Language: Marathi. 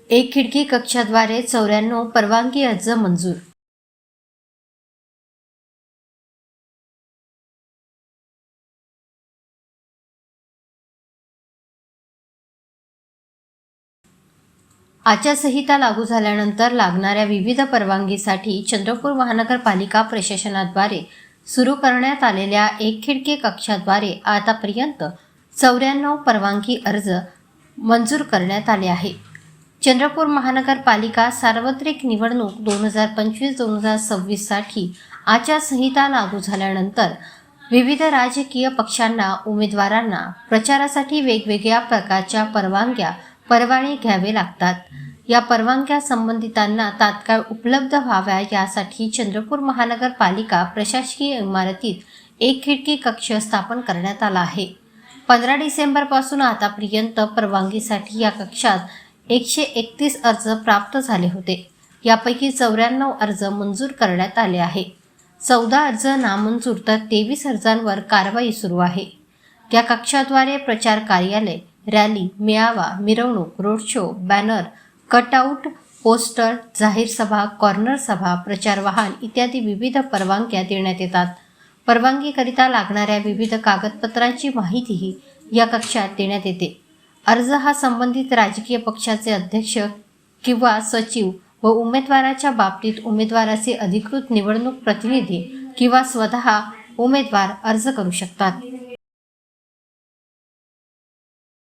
एक खिडकी कक्षाद्वारे 94 परवानगी अर्ज मंजूर। आचारसंहिता लागू झाल्यानंतर लागणाऱ्या विविध परवानगीसाठी चंद्रपूर महानगरपालिका प्रशासनाद्वारे सुरू करण्यात आलेल्या एक खिडकी कक्षाद्वारे आतापर्यंत 94 परवानगी अर्ज मंजूर करण्यात आले आहे। चंद्रपूर महानगरपालिका सार्वत्रिक निवडणूक 2025-2026 साठी आचारसंहिता लागू झाल्यानंतर विविध राजकीय पक्षांना उमेदवारांना प्रचारासाठी वेगवेगळ्या प्रकारच्या परवाने घ्यावे लागतात। या परवानग्या संबंधितांना तात्काळ उपलब्ध व्हाव्या यासाठी चंद्रपूर महानगरपालिका प्रशासकीय इमारतीत एक खिडकी कक्ष स्थापन करण्यात आला आहे। 15 डिसेंबरपासून आतापर्यंत परवानगीसाठी या कक्षात 131 अर्ज प्राप्त झाले होते। यापैकी 94 अर्ज मंजूर करण्यात आले आहे। 14 अर्ज नामंजूर तर 23 अर्जांवर कारवाई सुरू आहे। या कक्षाद्वारे प्रचार कार्यालय, रॅली, मेळावा, मिरवणूक, road show, banner, cutout, poster, जाहीर सभा, कॉर्नर सभा, प्रचार वाहन इत्यादी विविध परवानग्या देण्यात येतात। परवानगीकरिता लागणाऱ्या विविध कागदपत्रांची माहितीही या कक्षात देण्यात येते। अर्ज हा संबंधित राजकीय पक्षाचे अध्यक्ष किंवा सचिव व उमेदवाराच्या बाबतीत उमेदवाराचे अधिकृत निवडणूक प्रतिनिधी किंवा स्वतः उमेदवार अर्ज करू शकतात।